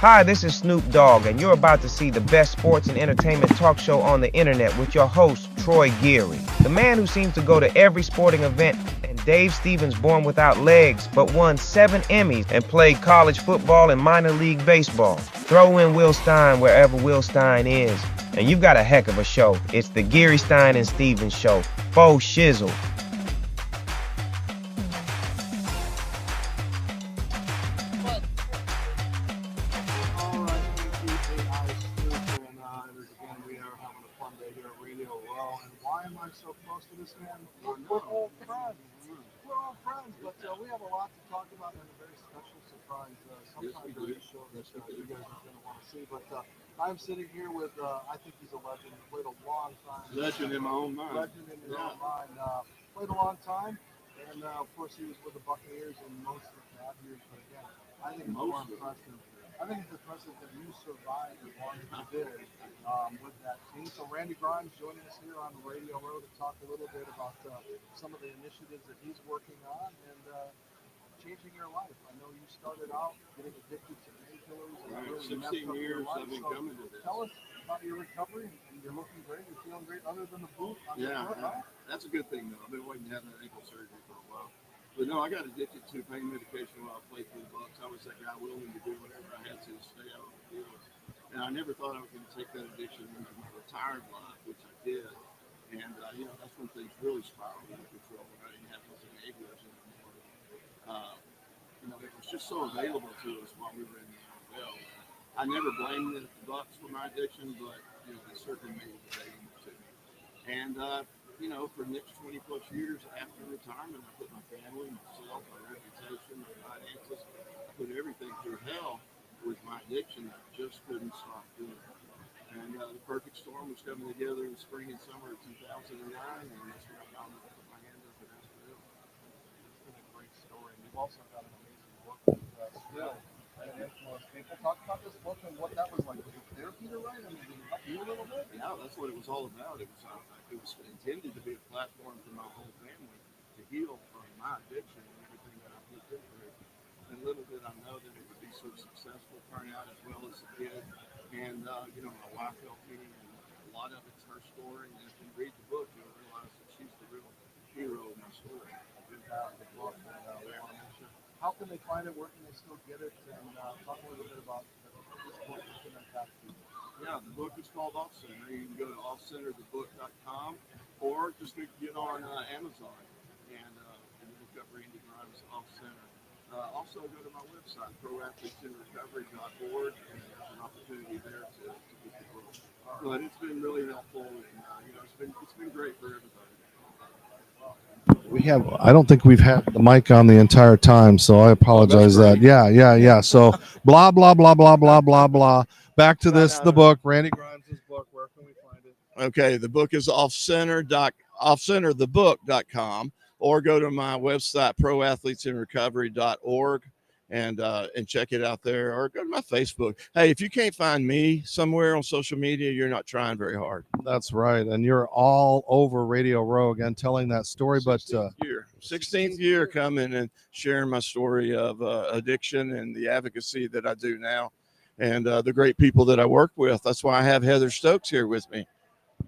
Hi, this is Snoop Dogg, and you're about to see the best sports and entertainment talk show on the internet with your host, Troy Geary. The man who seems to go to every sporting event, and Dave Stevens born without legs, but won 7 Emmys and played college football and minor league baseball. Throw in Will Stein wherever Will Stein is, and you've got a heck of a show. It's the Geary, Stein, and Stevens Show. Faux shizzle. So close to this man. We're all friends. We're all friends, but we have a lot to talk about and a very special surprise sometime during the show that you guys are going to want to see. But I'm sitting here with, I think he's a legend. He played a long time. Legend in my own mind. Legend in his own mind. Played a long time. And, of course, he was with the Buccaneers in most of the bad years. But, again, I think it's more impressive. I think it's impressive that you survived as long as you did with that team. So Randy Grimes joining us here on the Radio Row to talk a little bit about some of the initiatives that he's working on and changing your life. I know you started out getting addicted to painkillers. Right. 16 years I've been coming to this. Tell us about your recovery, and you're looking great. You're feeling great other than the boot. That's a good thing, though. I've been waiting to have that ankle surgery for a while. But no, I got addicted to pain medication while I played for the Bucs. I was that guy willing to do whatever I had to stay out on the field. And I never thought I was going to take that addiction into my retired life, which I did. And, that's when things really spiraled out of control when I didn't have those enablers anymore. It was just so available to us while we were in the NFL. I never blamed the Bucs for my addiction, but, they certainly made it available to me. And, for the next 20 plus years after retirement, I put my family, myself, my reputation, my finances, I put everything through hell with my addiction. I just couldn't stop doing it. And the perfect storm was coming together in the spring and summer of 2009, and that's when I found out I put my hand up and asked for help. It's been a great story. You've also got an amazing book with Still and Influence People. Talk about this book and what that was like. Was it therapy to write? I mean, did it help you a little bit? Yeah, that's what it was all about. It was intended to be a platform for my whole family to heal from my addiction and everything that I put through. And little did I know that it would be so successful, turn out as well as it did. And, my wife helped me, and a lot of it's her story. And if you read the book, you'll realize that she's the real hero of my story. Fantastic book. How can they find it? Where can they still get it? And talk a little bit about this book that's going to impact you. Yeah, the book is called Off Center. You can go to offcenterthebook.com or just get on Amazon and look up Randy Grimes Off Center. Also go to my website, proathletesinrecovery.org, and there's an opportunity there to get the book. But it's been really helpful, and it's been great for everybody. I don't think we've had the mic on the entire time, so I apologize that. Yeah. So blah, blah, blah, blah, blah, blah, blah. Back to the book, Randy Grimes' book. Where can we find it? Okay, the book is offcenterthebook.com, or go to my website, proathletesinrecovery.org, and check it out there, or go to my Facebook. Hey, if you can't find me somewhere on social media, you're not trying very hard. That's right. And you're all over Radio Row again, telling that story. 16th year coming and sharing my story of addiction and the advocacy that I do now, and the great people that I work with. That's why I have Heather Stokes here with me.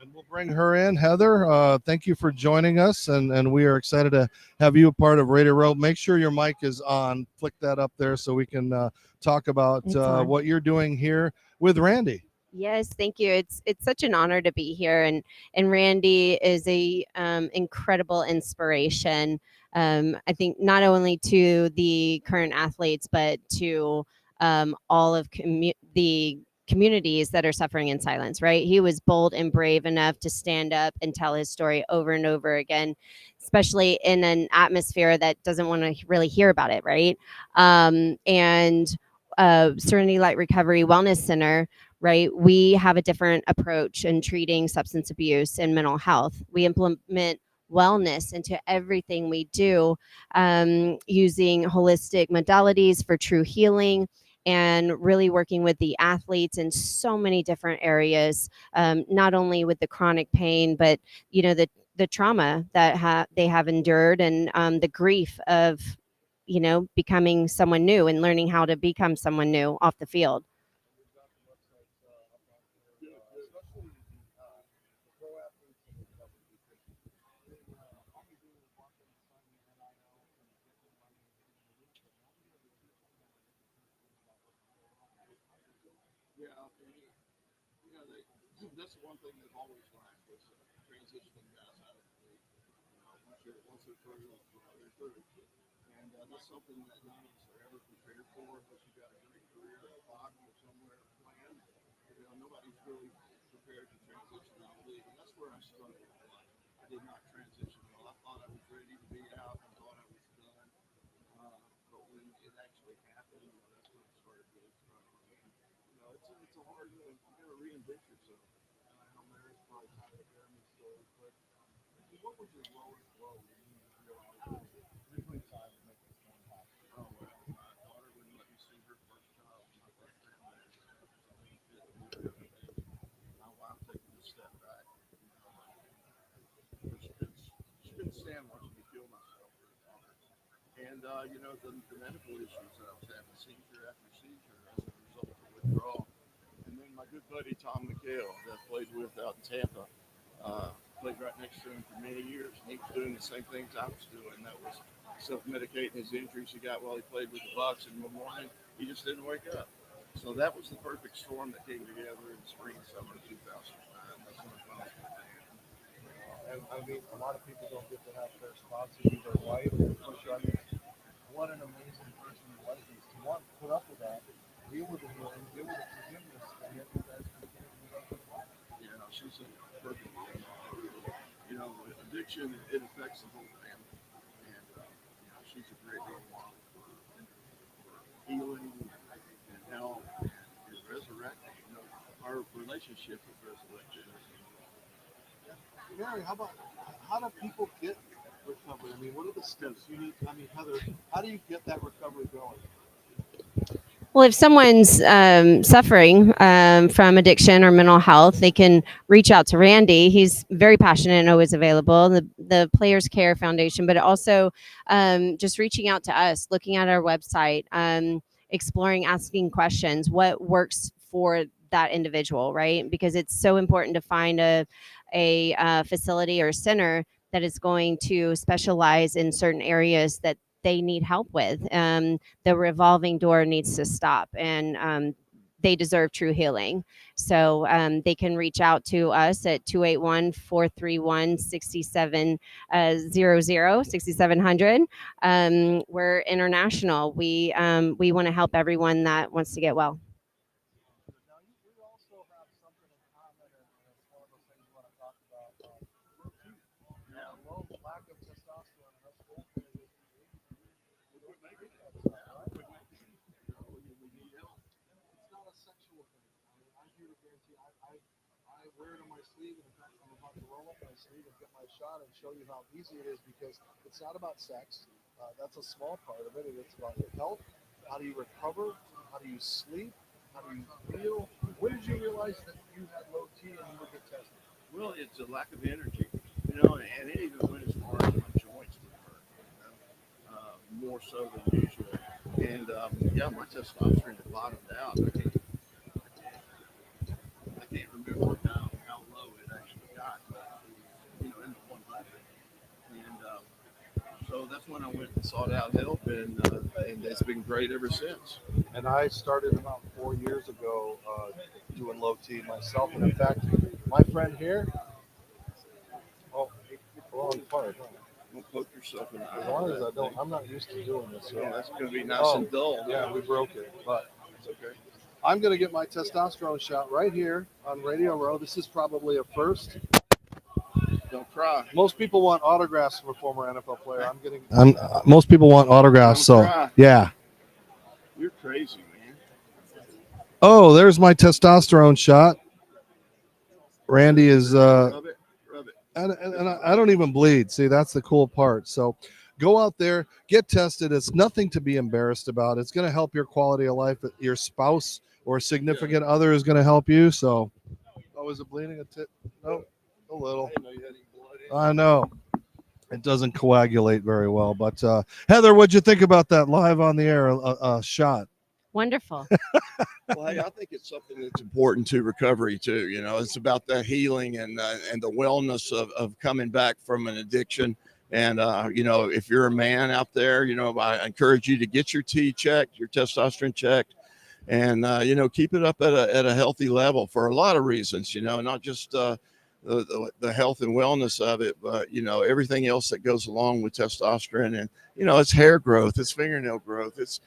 And we'll bring her in. Heather, thank you for joining us, and we are excited to have you a part of Radio Row. Make sure your mic is on. Flick that up there so we can talk about what you're doing here with Randy. Yes, thank you. It's such an honor to be here, and Randy is a incredible inspiration. I think not only to the current athletes, but to all of the communities that are suffering in silence, right? He was bold and brave enough to stand up and tell his story over and over again, especially in an atmosphere that doesn't want to really hear about it, right? Serenity Light Recovery Wellness Center, right? We have a different approach in treating substance abuse and mental health. We implement wellness into everything we do, using holistic modalities for true healing, and really working with the athletes in so many different areas, not only with the chronic pain, but the trauma that they have endured, and the grief of becoming someone new and learning how to become someone new off the field. that's the one thing they've always lacked was transitioning guys out of the league. Once they're through, they're through. And that's something that none of us are ever prepared for. Unless you got a great career at Fox or somewhere playing, nobody's really prepared to transition out of the league. And that's where I struggled a lot. I did not transition well. I thought I was ready to be out. I thought I was done. But when it actually happened, that's when it started really struggling. It's a hard, you got to reinvent yourself. And I know Mary's probably tired of hearing these stories, but what was your lowest blow when you realized there's really time to make this one happen? Oh, well, my daughter wouldn't let me see her first child. My first grandmother. My wife taking a step back. She couldn't stand watching me kill myself. And, the medical issues that I was having, seizure after seizure as a result of withdrawal. And then my good buddy, Tom McHale, that I played with out in Tampa, played right next to him for many years. And he was doing the same things I was doing. That was self-medicating his injuries he got while he played with the Bucs. And in the morning, he just didn't wake up. So that was the perfect storm that came together in spring, summer 2009. That's when I found it. And I mean, a lot of people don't get to have their spouse to be their wife. I mean, what an amazing person your wife is. To want to put up with that, deal with the healing, deal with the forgiveness, and yet you guys continue to be up. She's a perfect woman. Addiction, it affects the whole family. And, she's a great role model for healing and health and resurrecting. Our relationship is resurrected. Mary, how do people get recovery? I mean, what are the steps you need? I mean, Heather, how do you get that recovery going? Well, if someone's suffering from addiction or mental health, they can reach out to Randy. He's very passionate and always available. The Players Care Foundation, but also just reaching out to us, looking at our website, exploring, asking questions, what works for that individual, right? Because it's so important to find a facility or center that is going to specialize in certain areas that they need help with. The revolving door needs to stop, and they deserve true healing. So they can reach out to us at 281-431-6700, 6700. We're international. We want to help everyone that wants to get well. Now, you also have something in common, and it's one of those things you want to talk about. Low T. Low lack of testosterone in us folk. It's not a sexual thing. I mean, I'm here to guarantee. I wear it on my sleeve, and in fact, I'm about to roll up my sleeve and get my shot and show you how easy it is, because it's not about sex. That's a small part of it, and it's about your health. How do you recover? How do you sleep? How do you feel? When did you realize that you had low T and you would get tested? Well, it's a lack of energy, and it even went as far as my joints would hurt, more so than usual. And my testosterone had bottomed out. I can't remember how low it actually got, but in the 100. And so that's when I went and sought out help, and it's been great ever since. And I started about 4 years ago doing low T myself. And in fact, my friend here, we're on fire. Don't poke yourself in the eye. As long as I don't, I'm not used to doing this. So that's going to be nice and dull. Yeah, we broke it, but it's okay. I'm going to get my testosterone shot right here on Radio Row. This is probably a first. Don't cry. Most people want autographs from a former NFL player. Most people want autographs, Don't so cry. yeah. You're crazy, man. Oh, there's my testosterone shot. Randy is Rub it. and I don't even bleed. See, that's the cool part. So go out there, get tested. It's nothing to be embarrassed about. It's going to help your quality of life. Your spouse or significant other is going to help you. So, is it bleeding a tit? No, a little. I didn't know you had any blood in. I know. It doesn't coagulate very well. But Heather, what'd you think about that live on the air shot? Wonderful. Well, hey, I think it's something that's important to recovery too. It's about the healing and the wellness of coming back from an addiction. And if you're a man out there, I encourage you to get your T checked, your testosterone checked. and keep it up at a healthy level for a lot of reasons, not just the health and wellness of it, but everything else that goes along with testosterone. And it's hair growth, it's fingernail growth, it's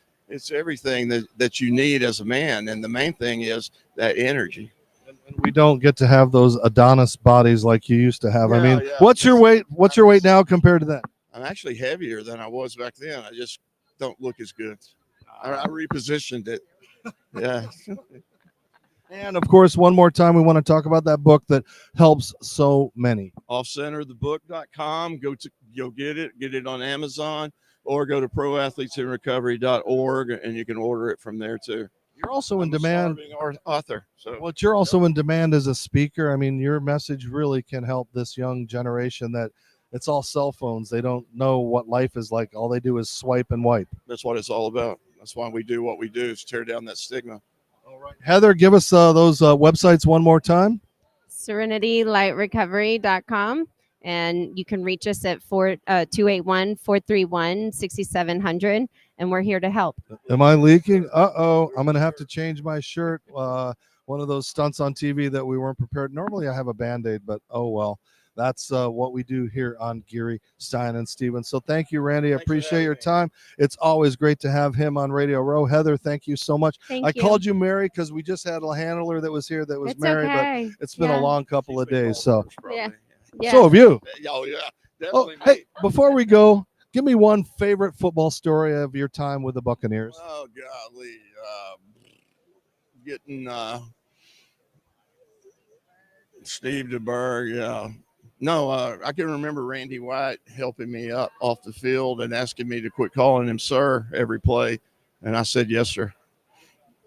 everything that you need as a man. And the main thing is that energy. And we don't get to have those Adonis bodies like you used to have. Yeah, I mean, yeah. what's your weight now compared to that? I'm actually heavier than I was back then. I just don't look as good. I repositioned it. Yeah. And of course, one more time, we want to talk about that book that helps so many. offcenterthebook.com. Go get it on Amazon, or go to proathletesinrecovery.org, and you can order it from there too. You're also in demand. Author. So Well, you're also in demand as a speaker. I mean, your message really can help this young generation that it's all cell phones. They don't know what life is like. All they do is swipe and wipe. that's what it's all about. That's why we do what we do, is tear down that stigma. All right, Heather, give us those websites one more time. SerenityLightRecovery.com. And you can reach us at 281-431-6700. And we're here to help. Am I leaking? I'm going to have to change my shirt. One of those stunts on TV that we weren't prepared. Normally I have a Band-Aid, but oh well. That's what we do here on Geary, Stein, and Stevens. So thank you, Randy. I appreciate your time. It's always great to have him on Radio Row. Heather, thank you so much. Thank you. Called you Mary because we just had a handler that was here that was It's married, okay. but it's been a long couple of days. So, Yeah. so have you. Oh, yeah. Oh, Definitely. hey, before we go, give me one favorite football story of your time with the Buccaneers. Oh, golly. Getting Steve DeBerg, yeah. No, I can remember Randy White helping me up off the field and asking me to quit calling him sir every play. And I said, yes, sir.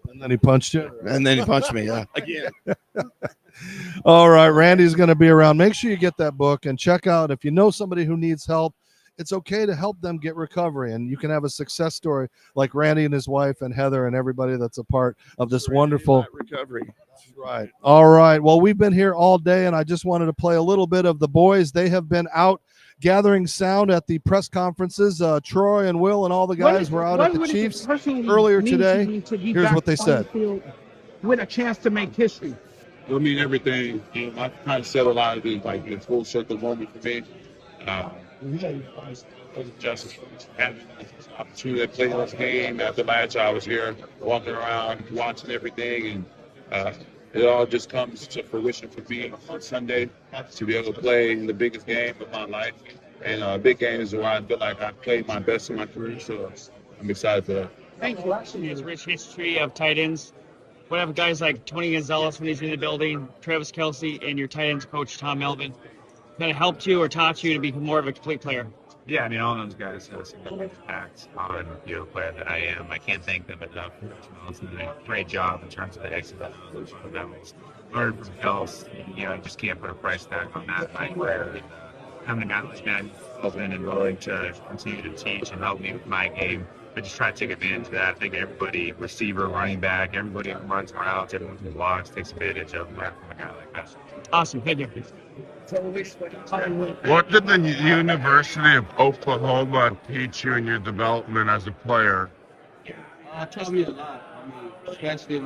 And then he punched you. And then he punched me again. All right, Randy's going to be around. Make sure you get that book and check out, if you know somebody who needs help, it's okay to help them get recovery. And you can have a success story like Randy and his wife and Heather and everybody that's a part of this wonderful recovery. Right. All right. Well, we've been here all day, and I just wanted to play a little bit of the boys. They have been out gathering sound at the press conferences. Troy and Will and all the guys were out at the Chiefs earlier today. Here's what they said. With a chance to make history. It'll mean everything. I kind of said a lot of things, like it's full circle moment for me. Just having the opportunity to play this game. After last year, I was here walking around, watching everything, and it all just comes to fruition for me on Sunday to be able to play in the biggest game of my life. And a big game is where I feel like I played my best in my career, so I'm excited for that. Thank you. It's a rich history of tight ends. What have guys like Tony Gonzalez when he's in the building, Travis Kelce, and your tight ends coach, Tom Melvin, kind of helped you or taught you to become more of a complete player? Yeah, I mean, all those guys have some impact on the player that I am. I can't thank them enough. They did a great job in terms of the exit levels. Learned from Kels, you just can't put a price tag on that. My player, I'm the guy that's been open and willing to continue to teach and help me with my game. But just try to take advantage of that. I think everybody, receiver, running back, everybody who runs routes, everyone who blocks, takes advantage of a guy like that. Awesome. Thank you. What did the University of Oklahoma teach you in your development as a player? Taught me a lot. Especially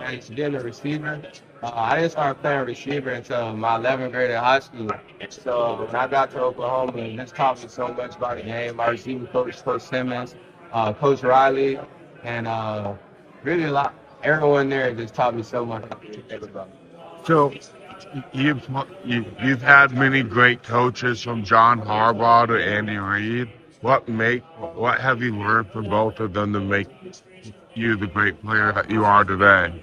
as being a receiver. I didn't start playing receiver until my 11th grade in high school. So when I got to Oklahoma, this taught me so much about the game. My receiver coach, Coach Simmons, Coach Riley, and really a lot. Everyone there just taught me so much. So you've had many great coaches, from John Harbaugh to Andy Reid. What have you learned from both of them to make you the great player that you are today?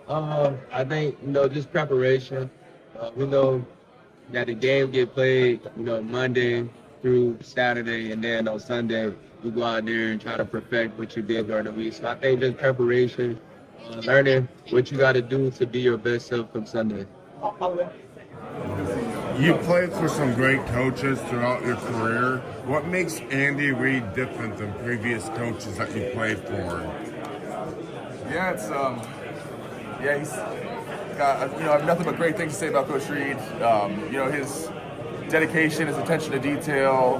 I think just preparation. We know that the game get played Monday through Saturday, and then on Sunday you go out there and try to perfect what you did during the week. So I think just preparation, learning what you got to do to be your best self from Sunday. You played for some great coaches throughout your career. What makes Andy Reid different than previous coaches that you played for? Yeah, he's got I have nothing but great things to say about Coach Reid. His dedication, his attention to detail,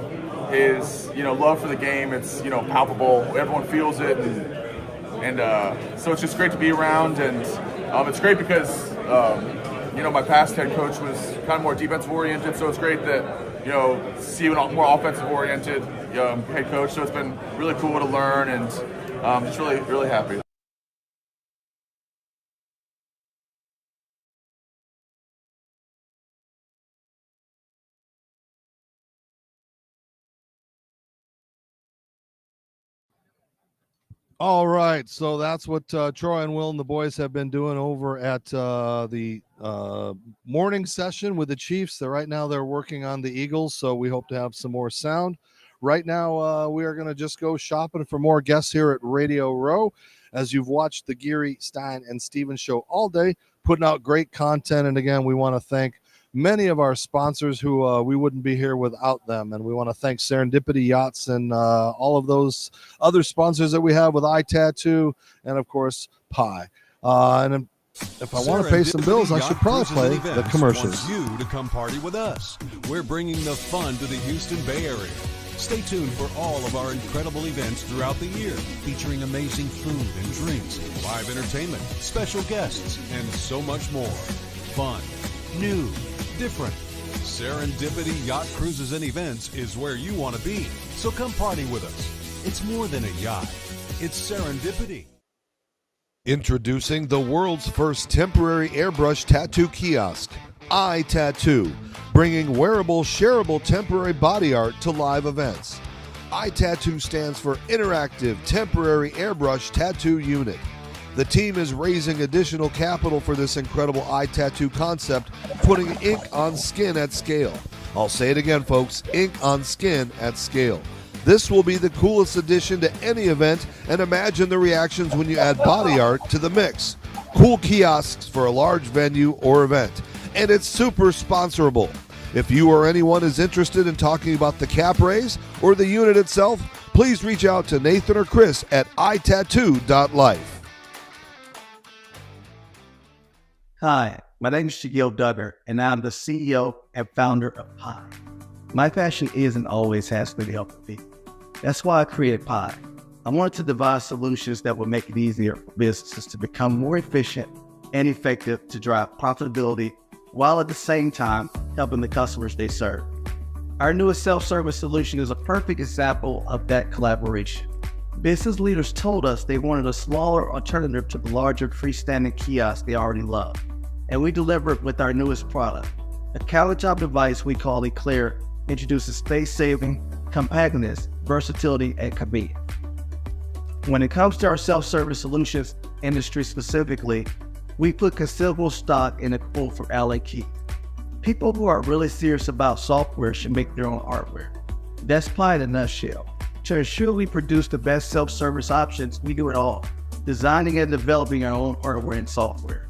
his love for the game. It's palpable. Everyone feels it, and And so it's just great to be around, and it's great because my past head coach was kind of more defensive oriented, so it's great that see a more offensive oriented head coach. So it's been really cool to learn, and just really happy. All right, so that's what Troy and Will and the boys have been doing over at the morning session with the Chiefs. Right now they're working on the Eagles, so we hope to have some more sound. Right now we are going to just go shopping for more guests here at Radio Row. As you've watched the Geary, Stein, and Stevens show all day, putting out great content. And again, we want to thank many of our sponsors who we wouldn't be here without them. And we want to thank Serendipity Yachts and all of those other sponsors that we have with iTattoo and, of course, Pi. And if I want to pay some bills, I should probably play the commercials. Wants you to come party with us. We're bringing the fun to the Houston Bay Area. Stay tuned for all of our incredible events throughout the year, featuring amazing food and drinks, live entertainment, special guests, and so much more. Fun, new, different. Serendipity Yacht Cruises and Events is where you want to be. So come party with us. It's more than a yacht. It's serendipity. Introducing the world's first temporary airbrush tattoo kiosk, iTattoo, bringing wearable, shareable temporary body art to live events. iTattoo stands for Interactive Temporary Airbrush Tattoo Unit. The team is raising additional capital for this incredible iTattoo concept, putting ink on skin at scale. I'll say it again, folks, ink on skin at scale. This will be the coolest addition to any event, and imagine the reactions when you add body art to the mix. Cool kiosks for a large venue or event. And it's super sponsorable. If you or anyone is interested in talking about the cap raise or the unit itself, please reach out to Nathan or Chris at itattoo.life. Hi, my name is Shaquille Duggar, and I'm the CEO and founder of Pi. My passion is and always has been helping people. That's why I created Pi. I wanted to devise solutions that would make it easier for businesses to become more efficient and effective to drive profitability, while at the same time helping the customers they serve. Our newest self-service solution is a perfect example of that collaboration. Business leaders told us they wanted a smaller alternative to the larger freestanding kiosks they already love, and we delivered with our newest product. A countertop device we call Eclair introduces space-saving, compactness, versatility, and convenience. When it comes to our self-service solutions industry specifically, we put considerable stock in a quote from Alan Key. People who are really serious about software should make their own hardware. That's Pi in a nutshell. To ensure we produce the best self-service options, we do it all, designing and developing our own hardware and software.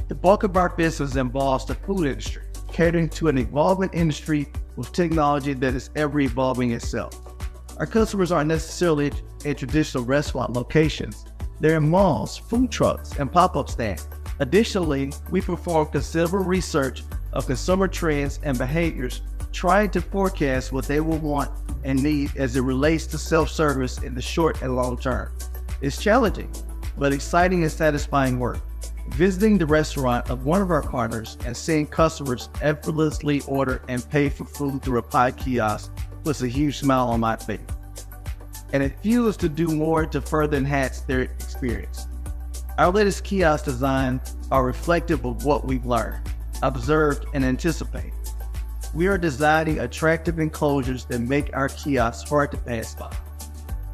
The bulk of our business involves the food industry, catering to an evolving industry with technology that is ever evolving itself. Our customers aren't necessarily in traditional restaurant locations. They're in malls, food trucks, and pop-up stands. Additionally, we perform considerable research of consumer trends and behaviors, trying to forecast what they will want and need as it relates to self-service in the short and long term. It's challenging, but exciting and satisfying work. Visiting the restaurant of one of our partners and seeing customers effortlessly order and pay for food through a Pi kiosk puts a huge smile on my face. And it fuels to do more to further enhance their experience. Our latest kiosk designs are reflective of what we've learned, observed, and anticipated. We are designing attractive enclosures that make our kiosks hard to pass by.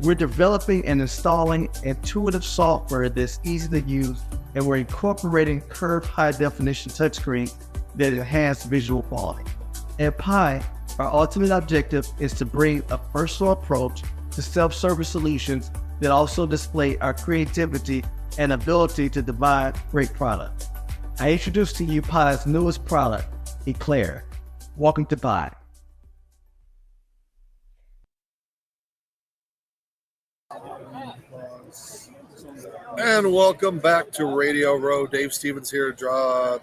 We're developing and installing intuitive software that's easy to use, and we're incorporating curved high-definition touchscreens that enhance visual quality. At Pi, our ultimate objective is to bring a personal approach to self-service solutions that also display our creativity and ability to devise great products. I introduce to you Pi's newest product, Eclair. Welcome to Pi. And welcome back to Radio Row. Dave Stevens here. Draw a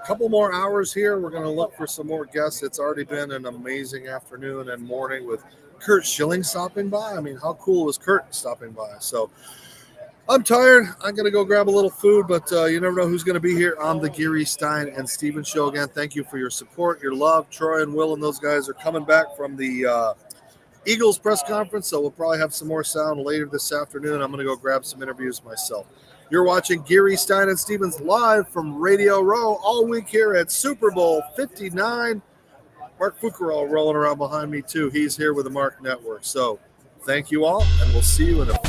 couple more hours here. We're going to look for some more guests. It's already been an amazing afternoon and morning with Kurt Schilling stopping by. I mean, how cool is Kurt stopping by? So I'm tired. I'm going to go grab a little food, but you never know who's going to be here on the Geary, Stein, and Stevens show. Again, thank you for your support, your love. Troy and Will and those guys are coming back from the Eagles press conference, so we'll probably have some more sound later this afternoon. I'm going to go grab some interviews myself. You're watching Geary, Stein, and Stevens live from Radio Row all week here at Super Bowl 59. Mark Fucarall rolling around behind me, too. He's here with the Mark Network. So thank you all, and we'll see you in a